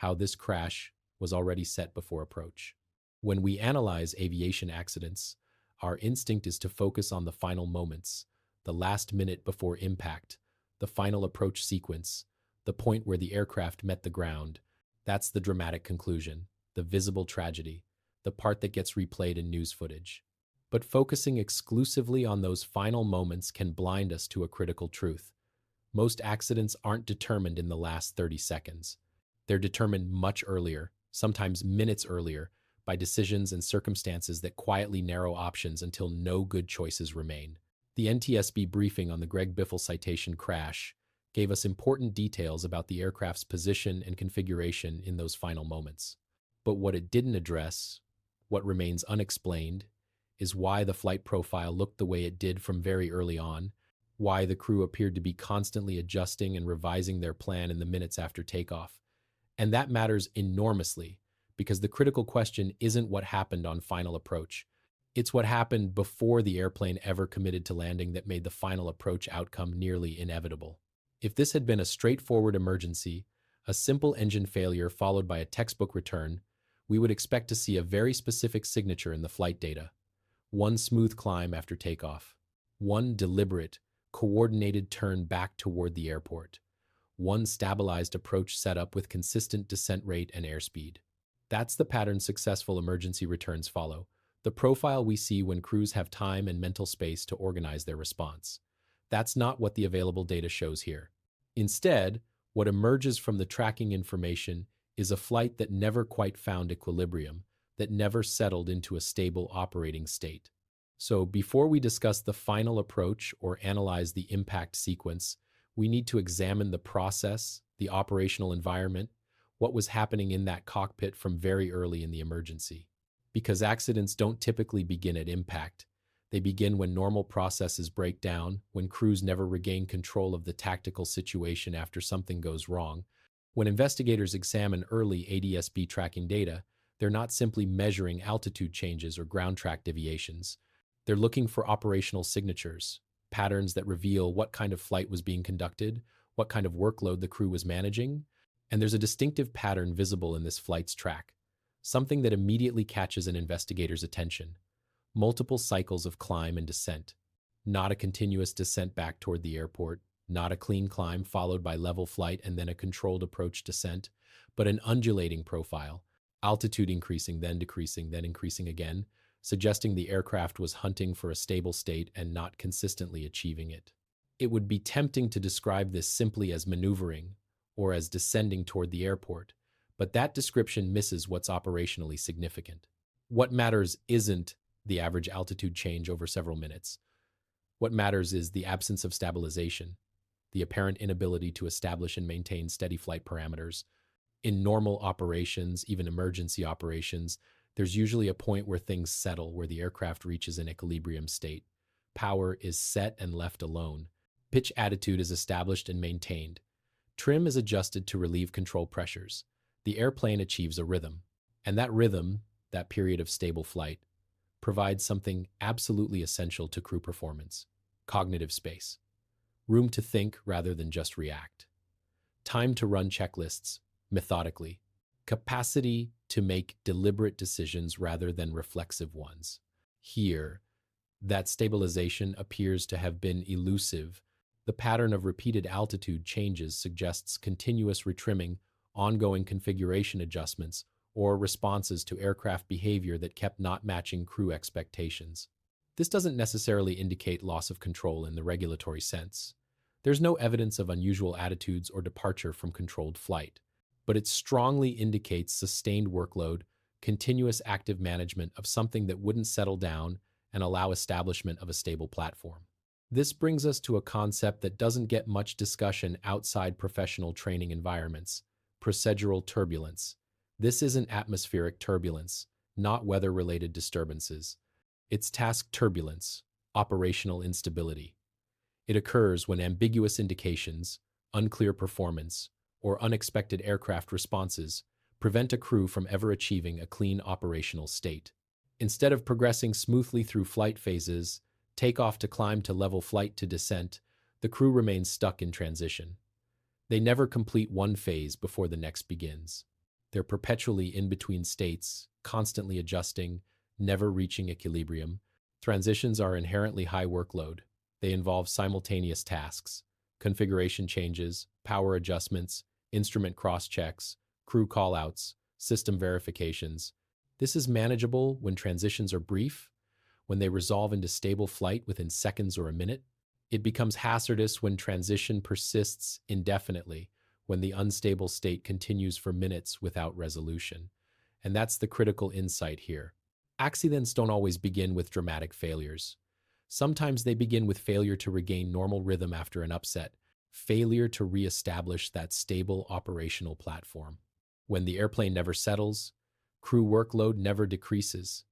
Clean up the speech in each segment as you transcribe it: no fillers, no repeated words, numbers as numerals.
how this crash was already set before approach. When we analyze aviation accidents, our instinct is to focus on the final moments, the last minute before impact, the final approach sequence, the point where the aircraft met the ground. That's the dramatic conclusion, the visible tragedy, the part that gets replayed in news footage. But focusing exclusively on those final moments can blind us to a critical truth. Most accidents aren't determined in the last 30 seconds. They're determined much earlier, sometimes minutes earlier, by decisions and circumstances that quietly narrow options until no good choices remain. The NTSB briefing on the Greg Biffle citation crash gave us important details about the aircraft's position and configuration in those final moments. But what it didn't address, what remains unexplained, is why the flight profile looked the way it did from very early on, why the crew appeared to be constantly adjusting and revising their plan in the minutes after takeoff. And that matters enormously, because the critical question isn't what happened on final approach. It's what happened before the airplane ever committed to landing that made the final approach outcome nearly inevitable. If this had been a straightforward emergency, a simple engine failure followed by a textbook return, we would expect to see a very specific signature in the flight data. One smooth climb after takeoff. One deliberate, coordinated turn back toward the airport. One stabilized approach setup with consistent descent rate and airspeed. That's the pattern successful emergency returns follow, the profile we see when crews have time and mental space to organize their response. That's not what the available data shows here. Instead, what emerges from the tracking information is a flight that never quite found equilibrium, that never settled into a stable operating state. So before we discuss the final approach or analyze the impact sequence, we need to examine the process, the operational environment, what was happening in that cockpit from very early in the emergency. Because accidents don't typically begin at impact. They begin when normal processes break down, when crews never regain control of the tactical situation after something goes wrong. When investigators examine early ADSB tracking data, they're not simply measuring altitude changes or ground track deviations. They're looking for operational signatures, patterns that reveal what kind of flight was being conducted, what kind of workload the crew was managing, and there's a distinctive pattern visible in this flight's track, something that immediately catches an investigator's attention. Multiple cycles of climb and descent, not a continuous descent back toward the airport, not a clean climb followed by level flight and then a controlled approach descent, but an undulating profile, altitude increasing, then decreasing, then increasing again, suggesting the aircraft was hunting for a stable state and not consistently achieving it. It would be tempting to describe this simply as maneuvering or as descending toward the airport, but that description misses what's operationally significant. What matters isn't the average altitude change over several minutes. What matters is the absence of stabilization, the apparent inability to establish and maintain steady flight parameters. In normal operations, even emergency operations, there's usually a point where things settle, where the aircraft reaches an equilibrium state. Power is set and left alone. Pitch attitude is established and maintained. Trim is adjusted to relieve control pressures. The airplane achieves a rhythm. And that rhythm, that period of stable flight, provides something absolutely essential to crew performance: cognitive space. Room to think rather than just react. Time to run checklists methodically. Capacity to make deliberate decisions rather than reflexive ones. Here, that stabilization appears to have been elusive. The pattern of repeated altitude changes suggests continuous retrimming, ongoing configuration adjustments, or responses to aircraft behavior that kept not matching crew expectations. This doesn't necessarily indicate loss of control in the regulatory sense. There's no evidence of unusual attitudes or departure from controlled flight, but it strongly indicates sustained workload, continuous active management of something that wouldn't settle down and allow establishment of a stable platform. This brings us to a concept that doesn't get much discussion outside professional training environments: procedural turbulence. This isn't atmospheric turbulence, not weather-related disturbances. It's task turbulence, operational instability. It occurs when ambiguous indications, unclear performance, or unexpected aircraft responses prevent a crew from ever achieving a clean operational state. Instead of progressing smoothly through flight phases, takeoff to climb to level flight to descent, the crew remains stuck in transition. They never complete one phase before the next begins. They're perpetually in between states, constantly adjusting, never reaching equilibrium. Transitions are inherently high workload. They involve simultaneous tasks, configuration changes, power adjustments, instrument cross-checks, crew callouts, system verifications. This is manageable when transitions are brief, when they resolve into stable flight within seconds or a minute. It becomes hazardous when transition persists indefinitely, when the unstable state continues for minutes without resolution. And that's the critical insight here. Accidents don't always begin with dramatic failures. Sometimes they begin with failure to regain normal rhythm after an upset, failure to reestablish that stable operational platform. When the airplane never settles, crew workload never decreases.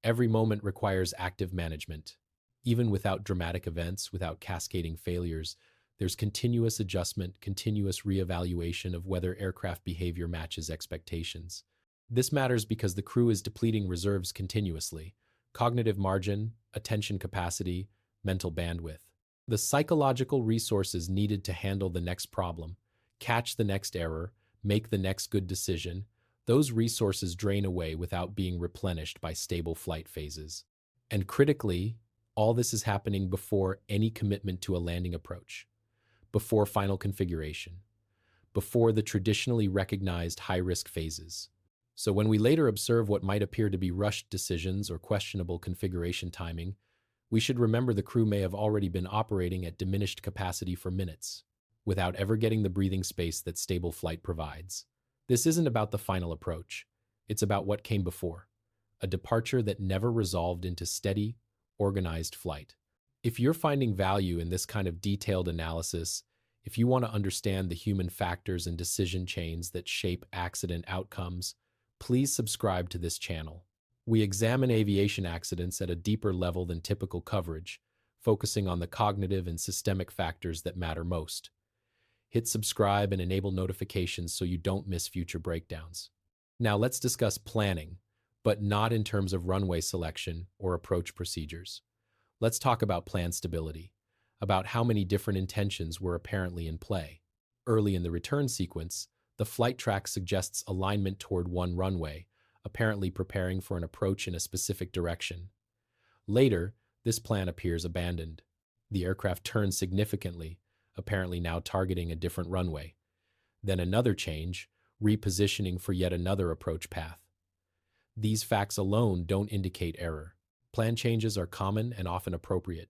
Every moment requires active management. Even without dramatic events, without cascading failures, there's continuous adjustment, continuous reevaluation of whether aircraft behavior matches expectations. This matters because the crew is depleting reserves continuously: cognitive margin, attention capacity, mental bandwidth. The psychological resources needed to handle the next problem, catch the next error, make the next good decision, those resources drain away without being replenished by stable flight phases. And critically, all this is happening before any commitment to a landing approach, before final configuration, before the traditionally recognized high-risk phases. So when we later observe what might appear to be rushed decisions or questionable configuration timing, we should remember the crew may have already been operating at diminished capacity for minutes, without ever getting the breathing space that stable flight provides. This isn't about the final approach. It's about what came before, a departure that never resolved into steady, organized flight. If you're finding value in this kind of detailed analysis, if you want to understand the human factors and decision chains that shape accident outcomes, please subscribe to this channel. We examine aviation accidents at a deeper level than typical coverage, focusing on the cognitive and systemic factors that matter most. Hit subscribe and enable notifications so you don't miss future breakdowns. Now let's discuss planning, but not in terms of runway selection or approach procedures. Let's talk about plan stability, about how many different intentions were apparently in play. Early in the return sequence, the flight track suggests alignment toward one runway, apparently preparing for an approach in a specific direction. Later, this plan appears abandoned. The aircraft turns significantly, apparently now targeting a different runway. Then another change, repositioning for yet another approach path. These facts alone don't indicate error. Plan changes are common and often appropriate.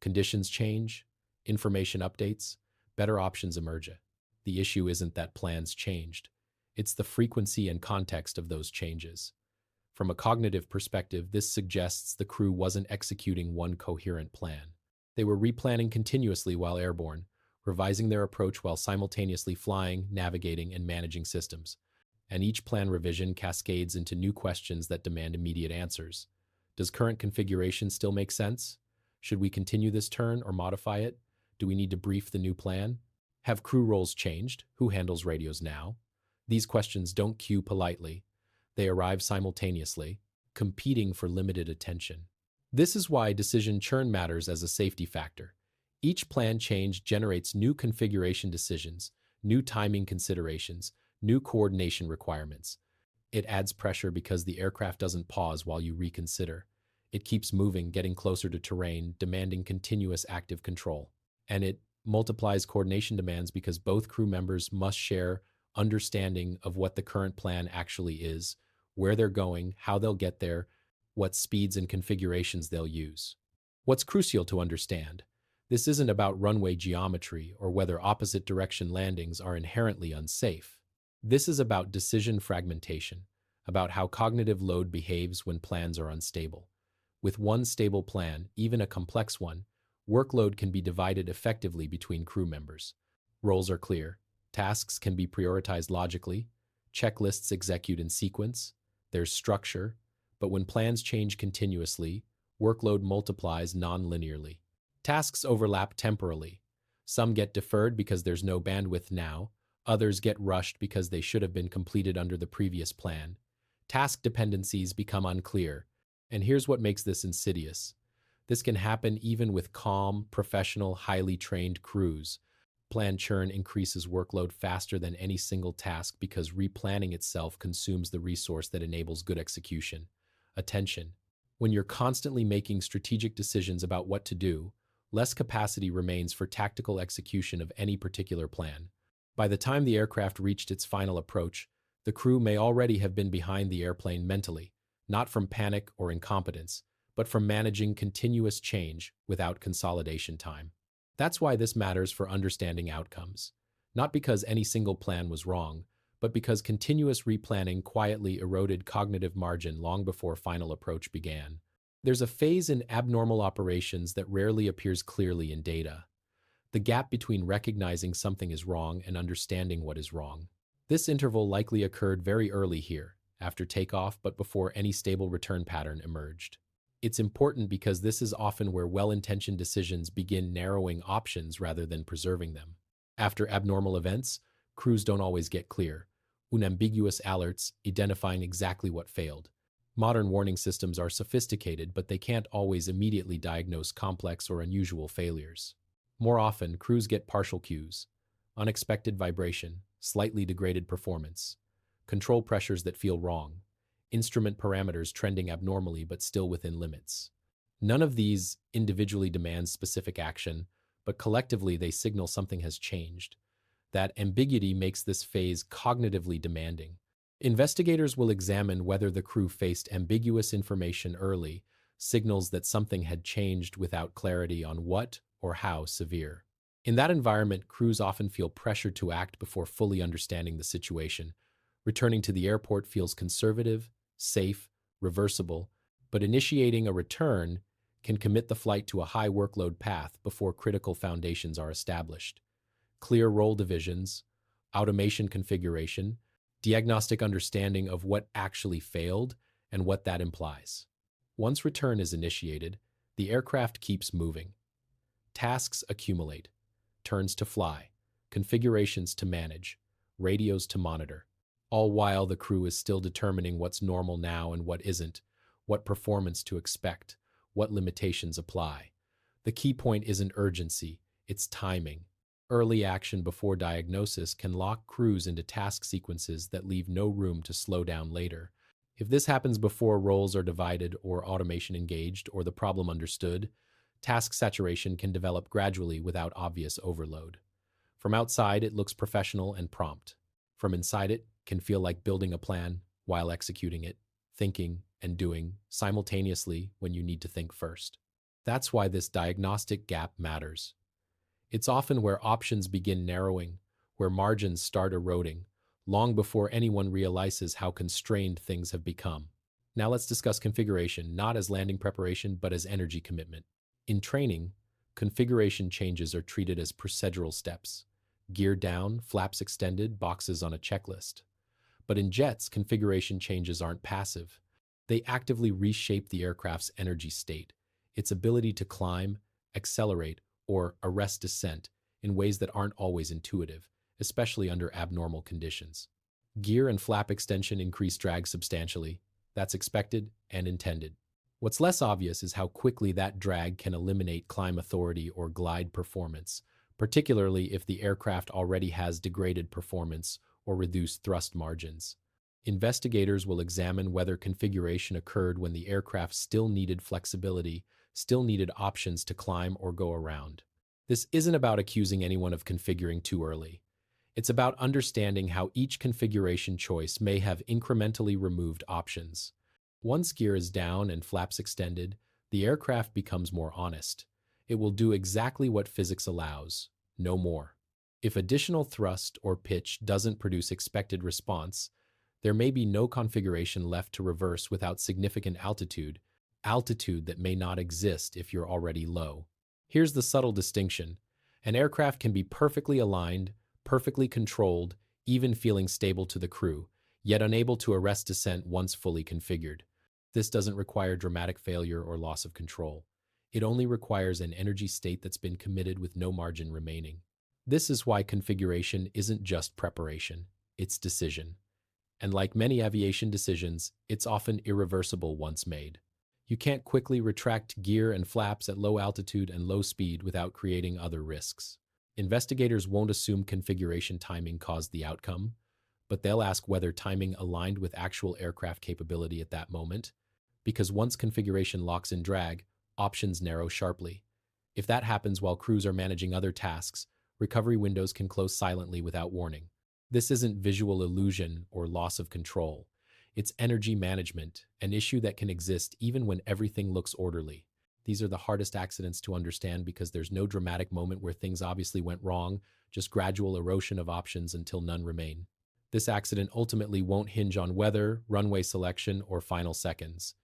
Conditions change, information updates, better options emerge. The issue isn't that plans changed. It's the frequency and context of those changes. From a cognitive perspective, this suggests the crew wasn't executing one coherent plan. They were replanning continuously while airborne, revising their approach while simultaneously flying, navigating, and managing systems. And each plan revision cascades into new questions that demand immediate answers. Does current configuration still make sense? Should we continue this turn or modify it? Do we need to brief the new plan? Have crew roles changed? Who handles radios now? These questions don't queue politely. They arrive simultaneously, competing for limited attention. This is why decision churn matters as a safety factor. Each plan change generates new configuration decisions, new timing considerations, new coordination requirements. It adds pressure because the aircraft doesn't pause while you reconsider. It keeps moving, getting closer to terrain, demanding continuous active control. And it multiplies coordination demands because both crew members must share understanding of what the current plan actually is, where they're going, how they'll get there, what speeds and configurations they'll use. What's crucial to understand? This isn't about runway geometry or whether opposite direction landings are inherently unsafe. This is about decision fragmentation, about how cognitive load behaves when plans are unstable. With one stable plan, even a complex one, workload can be divided effectively between crew members. Roles are clear. Tasks can be prioritized logically. Checklists execute in sequence. There's structure. But when plans change continuously, workload multiplies non-linearly. Tasks overlap temporally. Some get deferred because there's no bandwidth now. Others get rushed because they should have been completed under the previous plan. Task dependencies become unclear. And here's what makes this insidious. This can happen even with calm, professional, highly trained crews. Plan churn increases workload faster than any single task because replanning itself consumes the resource that enables good execution: attention. When you're constantly making strategic decisions about what to do, less capacity remains for tactical execution of any particular plan. By the time the aircraft reached its final approach, the crew may already have been behind the airplane mentally, not from panic or incompetence, but from managing continuous change without consolidation time. That's why this matters for understanding outcomes. Not because any single plan was wrong, but because continuous replanning quietly eroded cognitive margin long before final approach began. There's a phase in abnormal operations that rarely appears clearly in data: the gap between recognizing something is wrong and understanding what is wrong. This interval likely occurred very early here, after takeoff but before any stable return pattern emerged. It's important because this is often where well-intentioned decisions begin narrowing options rather than preserving them. After abnormal events, crews don't always get clear, unambiguous alerts identifying exactly what failed. Modern warning systems are sophisticated, but they can't always immediately diagnose complex or unusual failures. More often, crews get partial cues: unexpected vibration, slightly degraded performance, control pressures that feel wrong, instrument parameters trending abnormally but still within limits. None of these individually demands specific action, but collectively they signal something has changed. That ambiguity makes this phase cognitively demanding. Investigators will examine whether the crew faced ambiguous information early, signals that something had changed without clarity on what or how severe. In that environment, crews often feel pressured to act before fully understanding the situation. Returning to the airport feels conservative, safe, reversible, but initiating a return can commit the flight to a high workload path before critical foundations are established. Clear role divisions, automation configuration, diagnostic understanding of what actually failed and what that implies. Once return is initiated, the aircraft keeps moving. Tasks accumulate: turns to fly, configurations to manage, radios to monitor, all while the crew is still determining what's normal now and what isn't, what performance to expect, what limitations apply. The key point isn't urgency, it's timing. Early action before diagnosis can lock crews into task sequences that leave no room to slow down later. If this happens before roles are divided or automation engaged or the problem understood, task saturation can develop gradually without obvious overload. From outside, it looks professional and prompt. From inside, it can feel like building a plan while executing it, thinking and doing simultaneously when you need to think first. That's why this diagnostic gap matters. It's often where options begin narrowing, where margins start eroding, long before anyone realizes how constrained things have become. Now let's discuss configuration, not as landing preparation, but as energy commitment. In training, configuration changes are treated as procedural steps: gear down, flaps extended, boxes on a checklist. But in jets, configuration changes aren't passive. They actively reshape the aircraft's energy state, its ability to climb, accelerate, or arrest descent in ways that aren't always intuitive, especially under abnormal conditions. Gear and flap extension increase drag substantially. That's expected and intended. What's less obvious is how quickly that drag can eliminate climb authority or glide performance, particularly if the aircraft already has degraded performance or reduced thrust margins. Investigators will examine whether configuration occurred when the aircraft still needed flexibility, still needed options to climb or go around. This isn't about accusing anyone of configuring too early. It's about understanding how each configuration choice may have incrementally removed options. Once gear is down and flaps extended, the aircraft becomes more honest. It will do exactly what physics allows, no more. If additional thrust or pitch doesn't produce expected response, there may be no configuration left to reverse without significant altitude that may not exist if you're already low. Here's the subtle distinction: an aircraft can be perfectly aligned, perfectly controlled, even feeling stable to the crew, yet unable to arrest descent once fully configured. This doesn't require dramatic failure or loss of control. It only requires an energy state that's been committed with no margin remaining. This is why configuration isn't just preparation, it's decision. And like many aviation decisions, it's often irreversible once made. You can't quickly retract gear and flaps at low altitude and low speed without creating other risks. Investigators won't assume configuration timing caused the outcome, but they'll ask whether timing aligned with actual aircraft capability at that moment, because once configuration locks in drag, options narrow sharply. If that happens while crews are managing other tasks, recovery windows can close silently without warning. This isn't visual illusion or loss of control. It's energy management, an issue that can exist even when everything looks orderly. These are the hardest accidents to understand because there's no dramatic moment where things obviously went wrong, just gradual erosion of options until none remain. This accident ultimately won't hinge on weather, runway selection, or final seconds.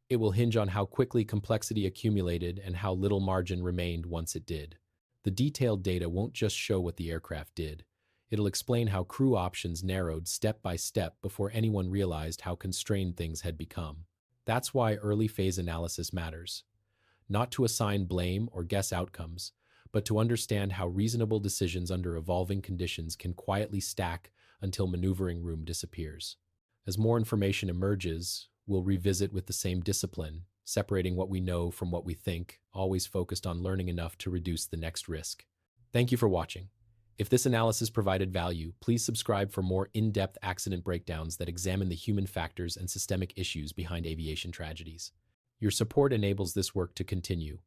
It will hinge on how quickly complexity accumulated and how little margin remained once it did. The detailed data won't just show what the aircraft did. It'll explain how crew options narrowed step by step before anyone realized how constrained things had become. That's why early phase analysis matters. Not to assign blame or guess outcomes, but to understand how reasonable decisions under evolving conditions can quietly stack until maneuvering room disappears. As more information emerges, we'll revisit with the same discipline, separating what we know from what we think, always focused on learning enough to reduce the next risk. Thank you for watching. If this analysis provided value, please subscribe for more in-depth accident breakdowns that examine the human factors and systemic issues behind aviation tragedies. Your support enables this work to continue,